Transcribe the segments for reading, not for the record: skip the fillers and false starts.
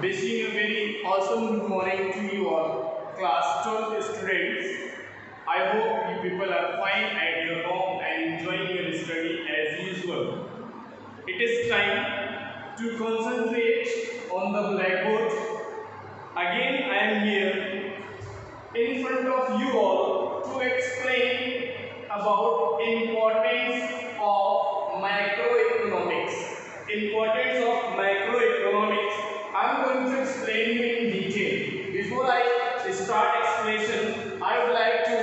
Wishing a very awesome good morning to you all, class 12 students. I hope you people are fine at your home and enjoying your study as usual. It is time to concentrate on the blackboard. Again, I am here in front of you all to explain about importance of macroeconomics. Importance of macroeconomics. I am going to explain you in detail. Before I start explanation, I would like to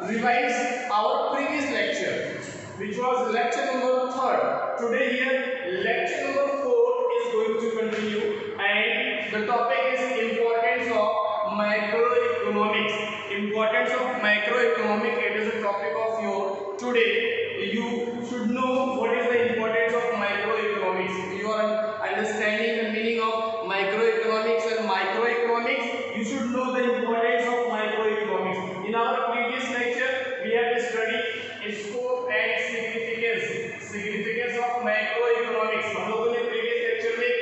revise our previous lecture, which was lecture number 3rd. Today here, lecture number 4 is going to continue, and the topic is importance of macroeconomics. Importance of macroeconomics. It is a topic of your today. You should know what is the importance of macroeconomics. You are understanding the meaning of macroeconomics and microeconomics. You should know the importance of microeconomics. In our previous lecture, we have studied scope and significance. Significance of macroeconomics. हम लोगों ने previous lecture में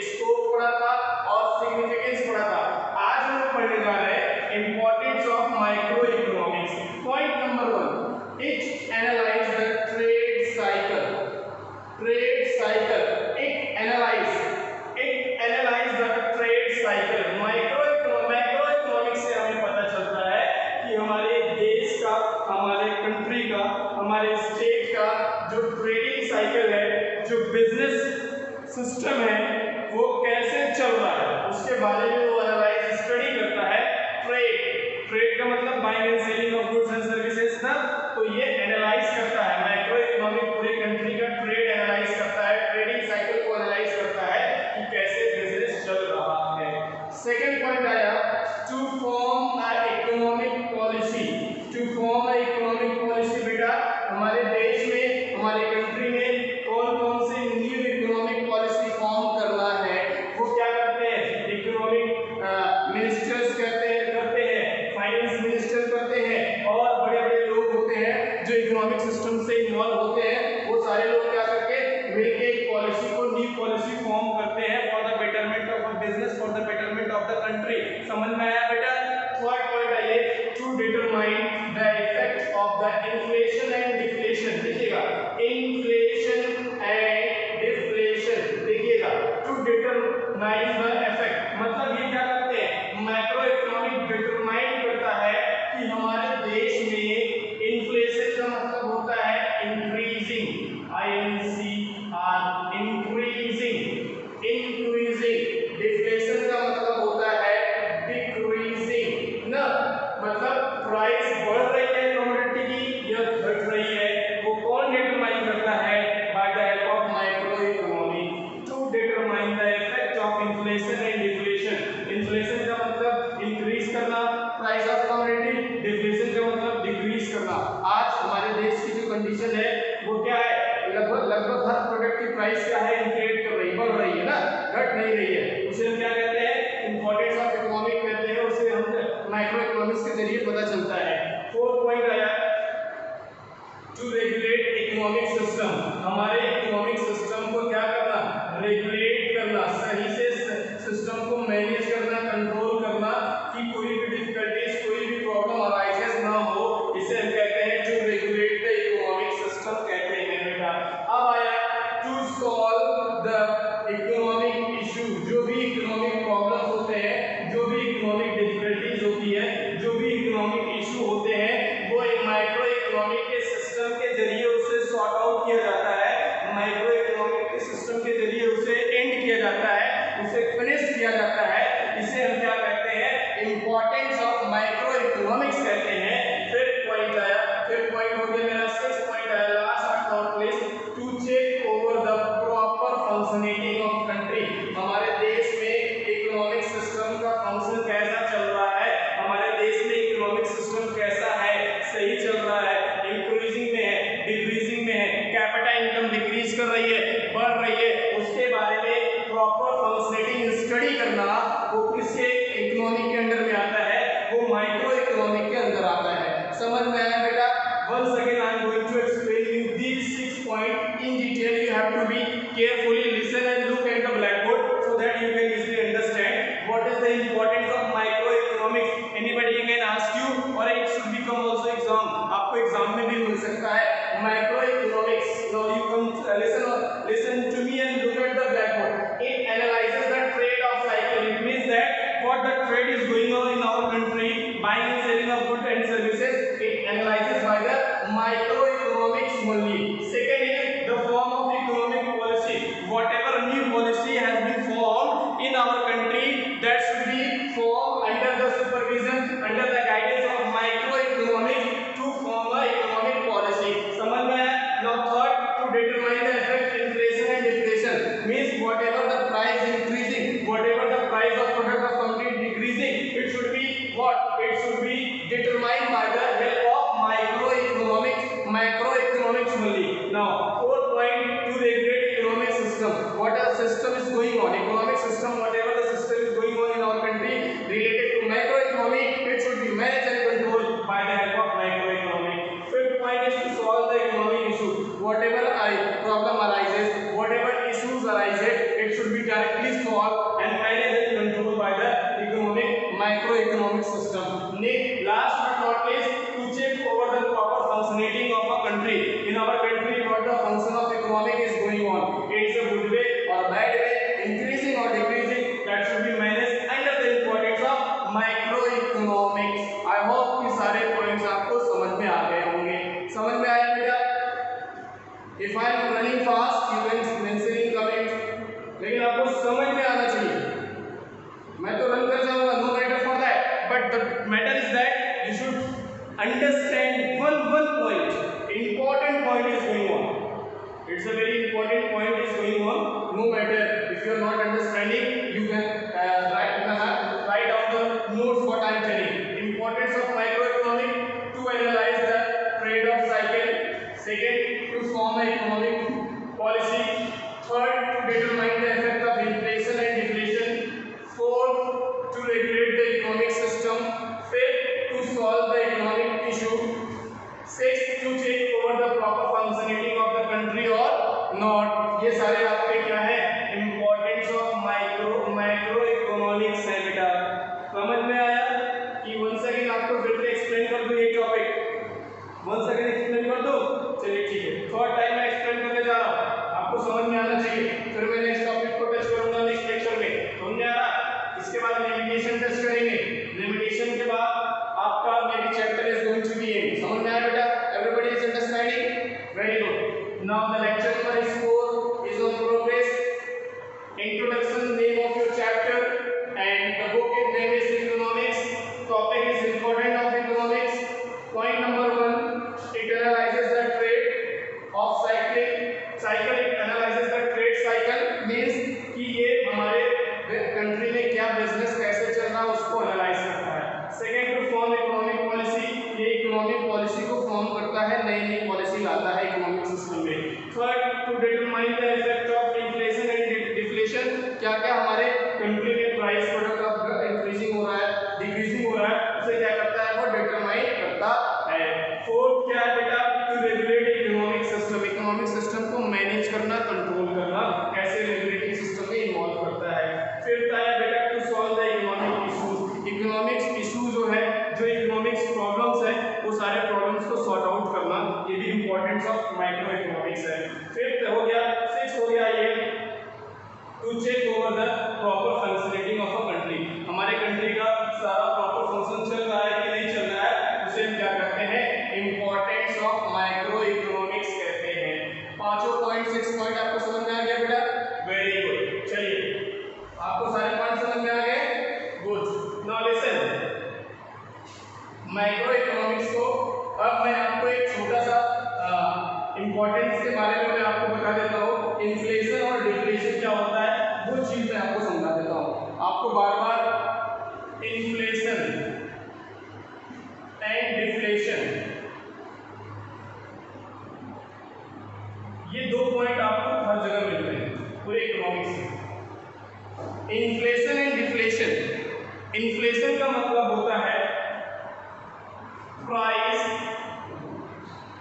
scope पढ़ा था और significance पढ़ा था. आज हम लोग पढ़ने जा रहे हैं importance of microeconomics. Point number 1. It analyze the trade cycle. Trade cycle. It analyze the trade cycle. Macroeconomics से हमें पता चलता है कि हमारे देश का, हमारे कंट्री का, हमारे स्टेट का जो ट्रेडिंग साइकिल है, जो बिजनेस सिस्टम है, वो कैसे चल रहा है, उसके बारे में वो एनालाइज स्टडी करता है. ट्रेड का मतलब buying and selling of goods and services ना, तो ये एनालाइज करता है. मैक्रोइकोनॉमिक पूरे कंट्री का ट्रेड एनालाइज करता है, ट्रेडिंग साइकिल को एनालाइज करता है कि कैसे बिजनेस चल रहा है. सेकंड पॉइंट आया to form a economic policy. To form a economic policy. बेटा हमारे देश में, हमारे कंट्री में कौन कौन सी न्यू इकोनॉमिक पॉलिसी फॉर्म करना है, वो क्या करते हैं, इकोनॉमिक मिनिस्टर्स करते हैं, फाइनेंस मिनिस्टर करते हैं, और बड़े बड़े लोग होते हैं जो इकोनॉमिक सिस्टम से इन्वॉल्व होते हैं. वो सारे लोग क्या करके मिलके एक पॉलिसी को, न्यू पॉलिसी फॉर्म करते हैं for the betterment of a business, for the betterment of the country. समझ में आया बेटा? थर्ड पॉइंट आइए, to determine the effect of the inflation and deflation. देखिएगा, इन्फ्लेशन एंड डिफ्लेशन. देखिएगा, टू डिटरमाइन द इफेक्ट मतलब ये क्या करते हैं, मैक्रो इकोनॉमिक डिटरमाइन करता है कि हमारे देश में इन्फ्लेशन का मतलब होता है इंक्रीजिंग, INCR, इंक्रीजिंग. डिफ्लेशन का मतलब होता है डिक्रीजिंग ना, मतलब प्राइस बढ़ रही है कमोडिटी की या घट रही है, वो कौन डिटरमाइन करता है, by the help of micro economy. To determine the effect of inflation and deflation. Inflation का मतलब इंक्रीज करना प्राइस ऑफ कमोडिटी, डिफ्लेशन का मतलब डिक्रीज करना. आज हमारे देश की जो कंडीशन है वो क्या है, लगभग हर प्रोडक्ट की प्राइस क्या है, इंक्रीज कर रही, बढ़ रही है ना, घट नहीं रही है. उसे हम क्या कहते हैं, इंपॉर्टेंस ऑफ इकोनॉमिक कहते हैं. उसे हम माइक्रो इकोनॉमिक्स के जरिए पता चलता है. फोर्थ पॉइंट आया टू रेगुलेट इकोनॉमिक सिस्टम. हमारे इकोनॉमिक सिस्टम को क्या करना, रेगुलेट करना, सही से सिस्टम को मैनेज करना, कंट्रोल करना कि कोई भी डिफिकल्टीज, कोई भी प्रॉब्लम अराइजेस ना हो. इसे हम कहते हैं to regulate the economic system कहते हैं बेटा. अब आया to solve the economic issue. जो भी इकोनॉमिक प्रॉब्लम्स होते हैं, जो भी इकोनॉमिक डिफिकल्टीज होती है, जो भी इकोनॉमिक इशू होते हैं, वो एक माइक्रो इकोनॉमिक के सिस्टम के जरिए उसे सॉर्ट आउट किया जाता है. माइक्रो इकोनॉमिक के सिस्टम के जरिए उसे एंड किया जाता है, उसे फिनिश किया जाता है. इसे हम क्या कहते हैं, इंपॉर्टेंस ऑफ माइक्रो इकोनॉमिक्स कहते हैं. फिर पॉइंट आया, फिर पॉइंट हो गया मेरा 6 पॉइंट आया, last but not least, to check over the proper functioning of country. हमारे देश में इकोनॉमिक सिस्टम का फंक्शन कैसा चल रहा है, हमारे देश में इकोनॉमिक सिस्टम कैसा है, सही चल रहा है, इंक्रीजिंग में है, डिक्रीजिंग में है, कैपिटा इनकम डिक्रीज कर रही है, बढ़ रही है, उसके बारे में प्रॉपर फंक्शनिंग स्टडी करना, वो किसके इकोनॉमिक के अंडर में आता है, वो माइक्रो इकोनॉमिक के अंदर आता है. समझ में आया बेटा? Once again I am going to explain you these 6 points in detail. You have to be carefully listen and look at the blackboard so that you can easily understand what is the importance of microeconomics. Anybody can ask you, or it should become also exam, आपको exam में भी मिल सकता है microeconomics. Now you come listen to me and look at the blackboard. It analyzes the trade of cycle. It means that what the trade is going on in our country, buying and selling of goods and services, it analyzes by the microeconomics only. Second is the form of economic policy. Whatever new policy has been formed in our country, that should be formed under the supervision, under the guidance of microeconomics to form a economic policy. समझ में आया? Now third, to determine the effect inflation and deflation, means whatever the price increasing, whatever the price of product of company decreasing, it should be what? It should be determined by the help of macroeconomics only. Now fourth point, to regulate economic system. What a system is going on, economic system, whatever the system is going on in our country related to macroeconomy, it should be managed and controlled by the help of macroeconomic. Fifth point is to solve the economic issues. Whatever problem arises, whatever issues arises, it should be directly solved and managed and controlled by the macroeconomic system. Next, last but not least, to check over the proper functioning of a country. In our country, what the function of economic is going on, it's a good way or bad way, increasing or decreasing, that should be managed under the importance of macroeconomics. I hope कि सारे points आपको समझ में आ गए होंगे. समझ में आया बेटा? If I am running fast, you can mention in comment. लेकिन आपको समझ में आना चाहिए. मैं तो रन कर जाऊंगा, no matter for that. But the matter is that you should understand one point. Important point is going on. It's a very important point is going on. No matter if you are not understanding, you can write down the notes what I am telling. Importance of microeconomic to analyze the trade of cycle. Second, to form an economic policy. Third, to determine the effect of inflation and deflation. Fourth, to regulate the economic system. Fifth, to solve the economic issue. Sixth, to check over the proper functioning of the country or not. ये सारे आपके क्या है? Importance of macroeconomics है बेटा. समझ में आया? कि once again आपको फिर से explain कर दूँ ये topic. once again explain कर दो. चलिए ठीक है. थर्ड टाइम मैं explain करने जा रहा हूँ. आपको समझ में आना चाहिए. फिर मैं next topic को touch करूँगा next lecture में. समझ में आ रहा? इसके बाद limitation test करेंगे. limitation के बाद आपका maybe chapter is going to be end. समझ में आया बेटा? Everybody is understanding? Very good. Now the lecture number 4 is on progress. Introduction, name of your chapter, and the book name is economics. Topic is important of economics. Point number 1, it analyzes the trade of cycle. It analyzes the trade cycle, means कि ये हमारे country में क्या business कैसे चल रहा है उसको एनालाइज करता है. Second, to form economic policy. ये इकोनॉमिक पॉलिसी को फॉर्म करता है, नई नई पॉलिसी लाता है इकोनॉमिक सिस्टम में. Third, to determine the effect of inflation and deflation. क्या क्या हमारे कंट्री में प्राइस प्रोडक्ट का इंक्रीजिंग हो रहा है, डिक्रीजिंग हो रहा है, उसे क्या करता है वो डिटरमाइन करता है. फोर्थ क्या है बेटा? To regulate economic system. Economic system को मैनेज करना, कंट्रोल करना, कैसे रेगुलेटिंग सिस्टम में इन्वॉल्व करता है. फिफ्थ आया बेटा to solve the economic issues. Economics issue जो है, जो इकोनॉमिक्स प्रॉब्लम्स है, वो सारे प्रॉब्लम्स को सॉर्ट आउट करना, ये भी इंपॉर्टेंस ऑफ माइक्रो इकोनॉमिक्स है. फिफ्थ हो गया. सिक्स हो गया ये to check over the proper functioning of a country. हमारे कंट्री का सारा प्रॉपर फंक्शन चल रहा है कि नहीं चल रहा है, उसे हम क्या कहते हैं? इंपॉर्टेंस ऑफ माइक्रो इकोनॉमिक्स कहते हैं. पांचों पॉइंट 6 पॉइंट आपको समझ में आ गया बेटा? Very good. चलिए, आपको सारे पॉइंट समझ में आ गए? Good. Now listen, micro economics को अब मैं आपको एक छोटा सा इंपॉर्टेंस के बारे में मैं आपको बता देता हूँ. इन्फ्लेशन और डिफ्लेशन क्या होता है वो चीज मैं आपको समझा देता हूँ. आपको बार बार इन्फ्लेशन एंड डिफ्लेशन, ये दो पॉइंट आपको हर जगह मिल रहे हैं पूरे इकोनॉमिक्स में. Inflation and deflation. इन्फ्लेशन का मतलब होता है price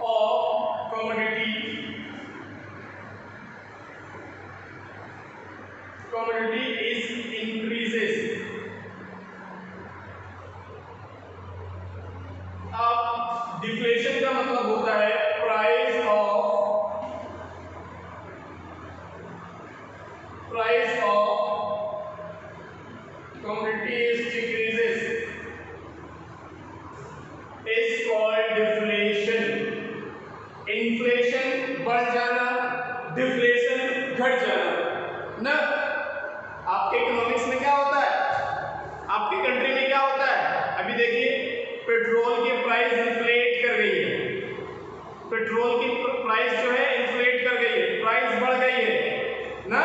of commodity is increases. अब डिफ्लेशन का मतलब होता है price of commodities decreases is called deflation. Inflation बढ़ जाना, डिफ्लेशन घट जाना ना। आपके इकोनॉमिक्स में क्या होता है, आपकी कंट्री में क्या होता है, अभी देखिए पेट्रोल की प्राइस इन्फ्लेट कर गई है, पेट्रोल की प्राइस जो है इन्फ्लेट कर गई है, प्राइस बढ़ गई है ना।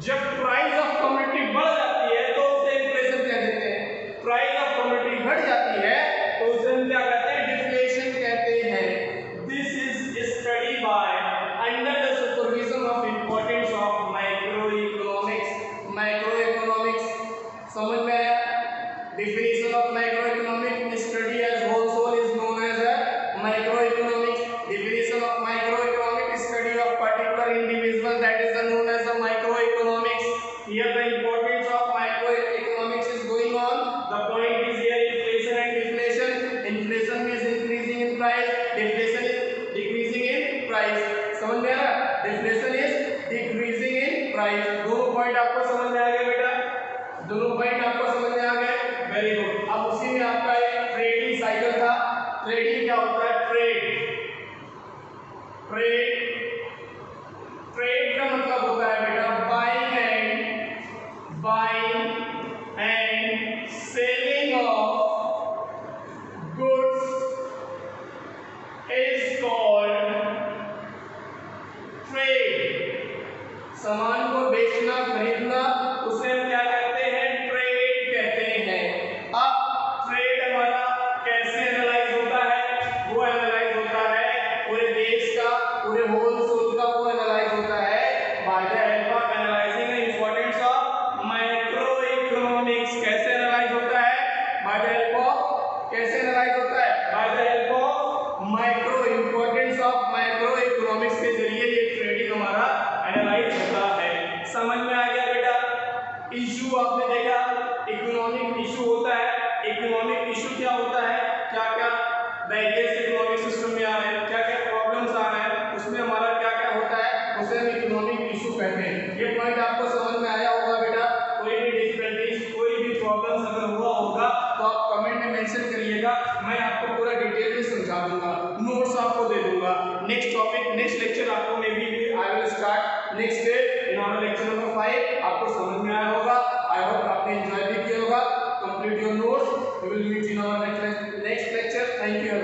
जब प्राइस ऑफ कमोडिटी बढ़ जाती है तो उसे इन्फ्लेशन कह देते हैं, प्राइस ऑफ कमोडिटी घट जाती है तो उसे हम क्या कहते हैं, डिफ्लेशन कहते हैं। This is study by under the supervision of importance of micro economics. Micro economics समझ में आया? definition of microeconomic study as whole soul is known as a microeconomics. Definition of microeconomic study of particular individual, that is known as a microeconomics. Here the importance of microeconomics is going on. The point is here inflation and deflation. Inflation is increasing in price, deflation is decreasing in price. समझ में आ रहा? Deflation is decreasing in price. दोनों point आपको समझ में आ गया बेटा? दोनों पॉइंट आपको समझ में आ गए? Very good. अब उसी में आपका एक ट्रेडिंग साइकिल था। ट्रेडिंग क्या होता है? ट्रेड का मतलब होता है बेटा buying and selling of goods is called trade. सामान को बेचना, खरीदना, उसे हम क्या कहते हैं? ट्रेड कहते हैं। अब ट्रेड हमारा कैसे एनालाइज होता है? वो एनालाइज होता है पूरे देश का, पूरे होल सोल का वो एनालाइज होता है by the help of analysing the importance of micro economics. कैसे एनालाइज होता है? बाय द हेल्प ऑफ, कैसे एनालाइज होता है? By the help of micro, importance of micro economics के जरिए ये ट्रेडिंग हमारा एनालाइज होता है। समझ में आ गया बेटा? इशू आपने देखा, इकोनॉमिक इशू होता है। इकोनॉमिक इशू क्या होता है? क्या क्या बैरियर्स इकोनॉमिक सिस्टम में आ रहे हैं, क्या क्या प्रॉब्लम्स आ रहे हैं, उसमें हमारा क्या क्या होता है, उसे हम इकोनॉमिक इशू कहते हैं। ये पॉइंट आपको समझ में आया होगा बेटा? कोई भी डिफिकल्टीज, कोई भी प्रॉब्लम्स अगर हुआ होगा तो आप कमेंट में मेंशन करिएगा, मैं आपको पूरा डिटेल में समझा दूंगा, नोट्स आपको दे दूंगा। नेक्स्ट टॉपिक, नेक्स्ट लेक्चर आपको maybe I will start next day in our lecture number 5। आपको समझ में आया होगा, आई होप आपने एंजॉय भी किया होगा। Complete your notes, we will meet in our next lecture. Thank you.